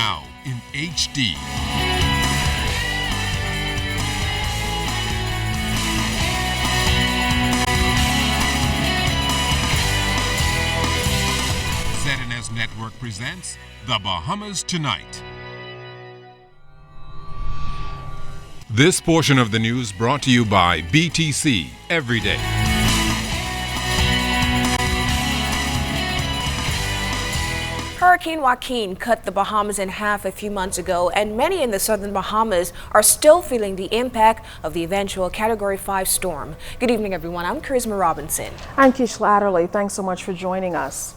now in HD. ZNS Network presents The Bahamas Tonight. This portion of the news brought to you by BTC Every Day. Hurricane Joaquin cut the Bahamas in half a few months ago, and many in the southern Bahamas are still feeling the impact of the eventual Category 5 storm. Good evening, everyone. I'm Charisma Robinson. I'm Kish Latterly. Thanks so much for joining us.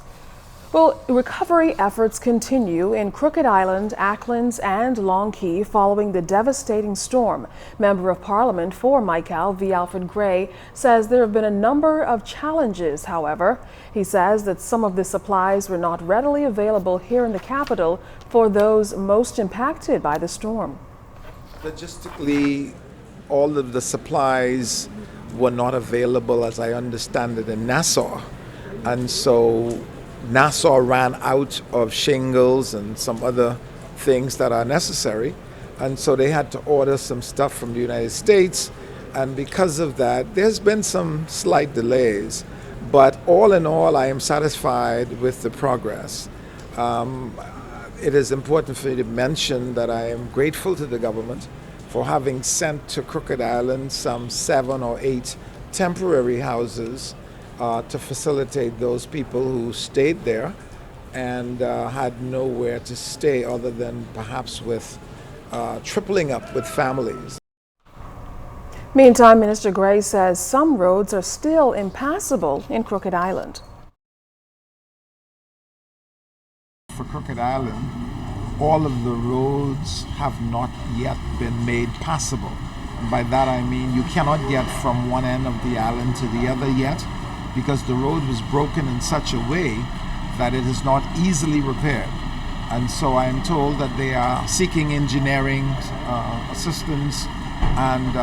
Well, recovery efforts continue in Crooked Island, Acklins, and Long Key following the devastating storm. Member of Parliament for Michael V. Alfred Gray says there have been a number of challenges, however. He says that some of the supplies were not readily available here in the capital for those most impacted by the storm. Logistically, all of the supplies were not available, as I understand it, in Nassau. And so Nassau ran out of shingles and some other things that are necessary, and so they had to order some stuff from the United States, and because of that there's been some slight delays, but all in all I am satisfied with the progress. It is important for me to mention that I am grateful to the government for having sent to Crooked Island some 7 or 8 temporary houses to facilitate those people who stayed there and had nowhere to stay other than perhaps with tripling up with families. Meantime, Minister Gray says some roads are still impassable in Crooked Island. For Crooked Island, all of the roads have not yet been made passable. And by that I mean you cannot get from one end of the island to the other yet, because the road was broken in such a way that it is not easily repaired. And so I am told that they are seeking engineering assistance, and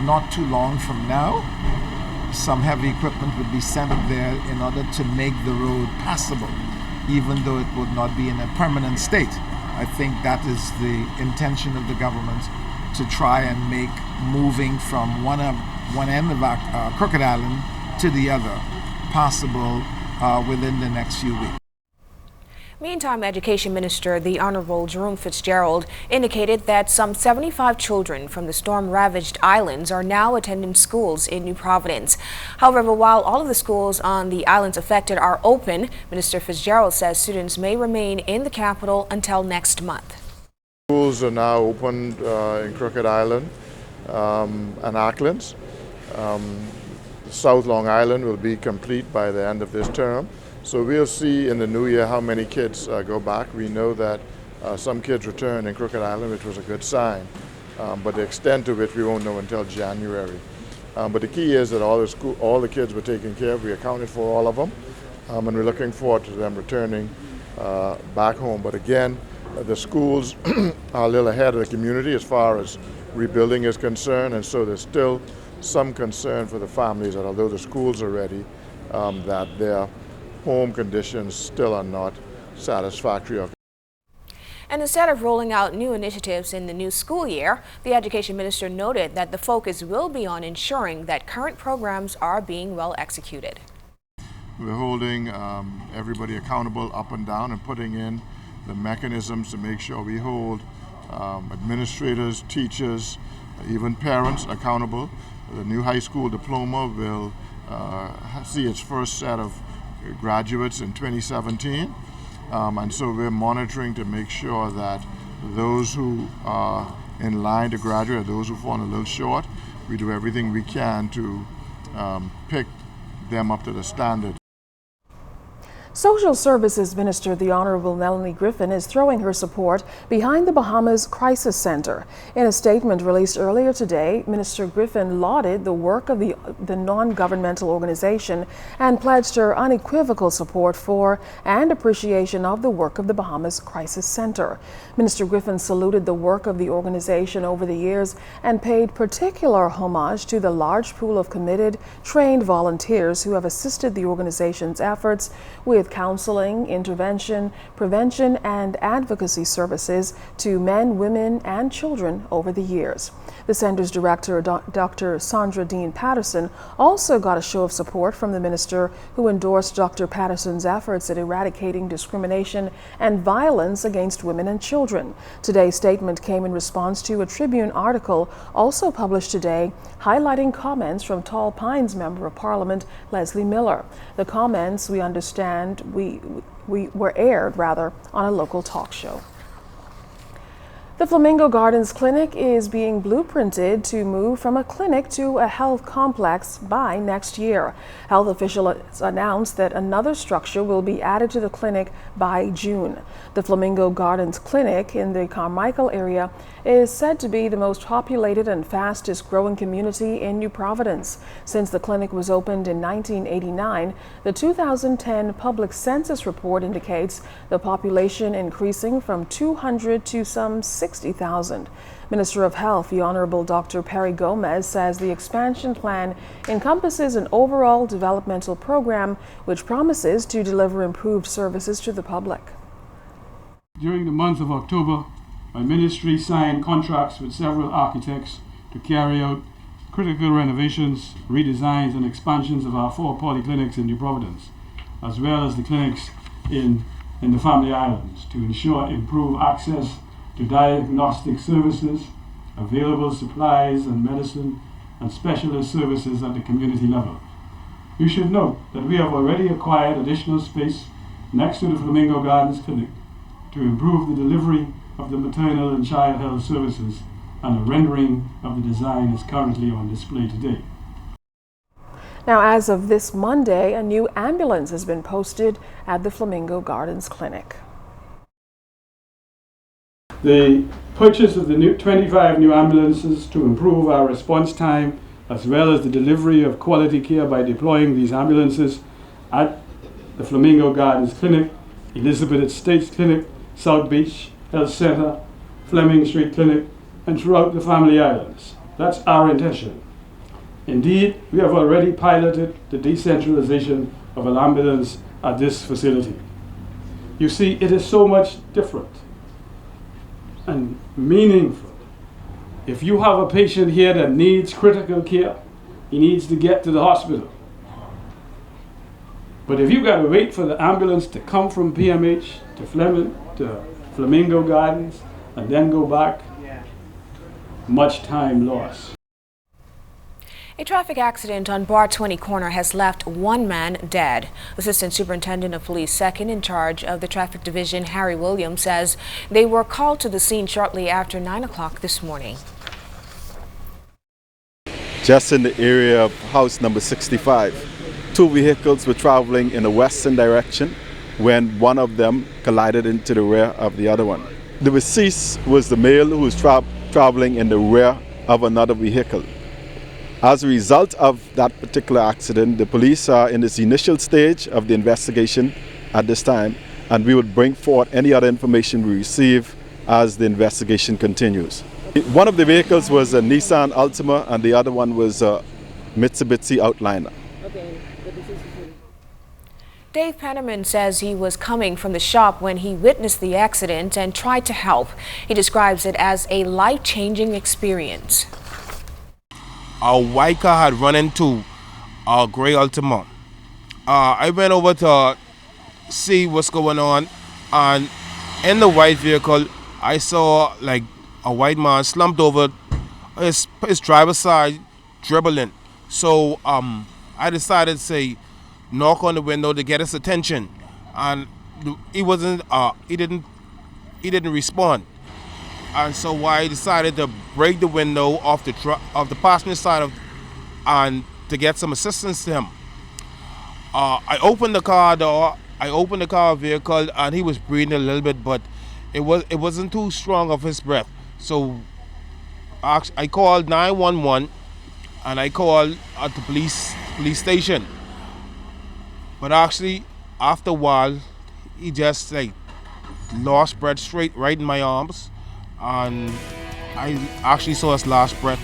not too long from now, some heavy equipment would be sent up there in order to make the road passable, even though it would not be in a permanent state. I think that is the intention of the government, to try and make moving from one end of Crooked Island to the other possible within the next few weeks. Meantime, Education Minister, the Honorable Jerome Fitzgerald, indicated that some 75 children from the storm-ravaged islands are now attending schools in New Providence. However, while all of the schools on the islands affected are open, Minister Fitzgerald says students may remain in the capital until next month. Schools are now open in Crooked Island and Acklins. South Long Island will be complete by the end of this term. So we'll see in the new year how many kids go back. We know that some kids return in Crooked Island, which was a good sign. But the extent of it we won't know until January. But the key is that all the kids were taken care of. We accounted for all of them. And we're looking forward to them returning back home. But again, the schools are a little ahead of the community as far as rebuilding is concerned. And so there's still some concern for the families that although the schools are ready, that their home conditions still are not satisfactory. And instead of rolling out new initiatives in the new school year, the Education Minister noted that the focus will be on ensuring that current programs are being well executed. We're holding everybody accountable up and down and putting in the mechanisms to make sure we hold administrators, teachers, even parents accountable. The new high school diploma will see its first set of graduates in 2017, and so we're monitoring to make sure that those who are in line to graduate, those who fall a little short, we do everything we can to pick them up to the standard. Social Services Minister, the Honorable Melanie Griffin, is throwing her support behind the Bahamas Crisis Center. In a statement released earlier today, Minister Griffin lauded the work of the non-governmental organization and pledged her unequivocal support for and appreciation of the work of the Bahamas Crisis Center. Minister Griffin saluted the work of the organization over the years and paid particular homage to the large pool of committed, trained volunteers who have assisted the organization's efforts with with counseling, intervention, prevention, and advocacy services to men, women, and children over the years. The center's director, Dr. Sandra Dean Patterson, also got a show of support from the minister, who endorsed Dr. Patterson's efforts at eradicating discrimination and violence against women and children. Today's statement came in response to a Tribune article also published today highlighting comments from Tall Pines Member of Parliament Leslie Miller. The comments, we understand, were aired on a local talk show. The Flamingo Gardens Clinic is being blueprinted to move from a clinic to a health complex by next year. Health officials announced that another structure will be added to the clinic by June. The Flamingo Gardens Clinic in the Carmichael area is said to be the most populated and fastest growing community in New Providence. Since the clinic was opened in 1989, the 2010 public census report indicates the population increasing from 200 to some 60,000. Minister of Health, the Honorable Dr. Perry Gomez, says the expansion plan encompasses an overall developmental program which promises to deliver improved services to the public. During the month of October, my ministry signed contracts with several architects to carry out critical renovations, redesigns, and expansions of our 4 polyclinics in New Providence, as well as the clinics in the Family Islands, to ensure improved access to diagnostic services, available supplies and medicine, and specialist services at the community level. You should note that we have already acquired additional space next to the Flamingo Gardens Clinic to improve the delivery of the maternal and child health services, and a rendering of the design is currently on display today. Now, as of this Monday, a new ambulance has been posted at the Flamingo Gardens Clinic. The purchase of the 25 new ambulances to improve our response time, as well as the delivery of quality care by deploying these ambulances at the Flamingo Gardens Clinic, Elizabeth Estates Clinic, South Beach Health Center, Fleming Street Clinic, and throughout the Family Islands. That's our intention. Indeed, we have already piloted the decentralization of an ambulance at this facility. You see, it is so much different and meaningful. If you have a patient here that needs critical care, he needs to get to the hospital. But if you got to wait for the ambulance to come from PMH to Flamingo Gardens and then go back, much time lost. A traffic accident on Bar 20 corner has left 1 man dead. Assistant Superintendent of Police second in charge of the Traffic Division, Harry Williams, says they were called to the scene shortly after 9 o'clock this morning. Just in the area of house number 65, 2 vehicles were traveling in a western direction when one of them collided into the rear of the other one. The deceased was the male who was traveling in the rear of another vehicle. As a result of that particular accident, the police are in this initial stage of the investigation at this time, and we will bring forth any other information we receive as the investigation continues. One of the vehicles was a Nissan Altima and the other one was a Mitsubishi Outliner. Dave Penniman says he was coming from the shop when he witnessed the accident and tried to help. He describes it as a life-changing experience. A white car had run into a gray Altima. I went over to see what's going on, and in the white vehicle, I saw like a white man slumped over his driver's side, dribbling. So I decided to say, knock on the window to get his attention, and he didn't respond. And so I decided to break the window off the passenger side and to get some assistance to him. I opened the car door, vehicle, and he was breathing a little bit, but it wasn't too strong of his breath. So I called 911 and I called at the police station. But actually, after a while, he just lost breath right in my arms. And I actually saw his last breath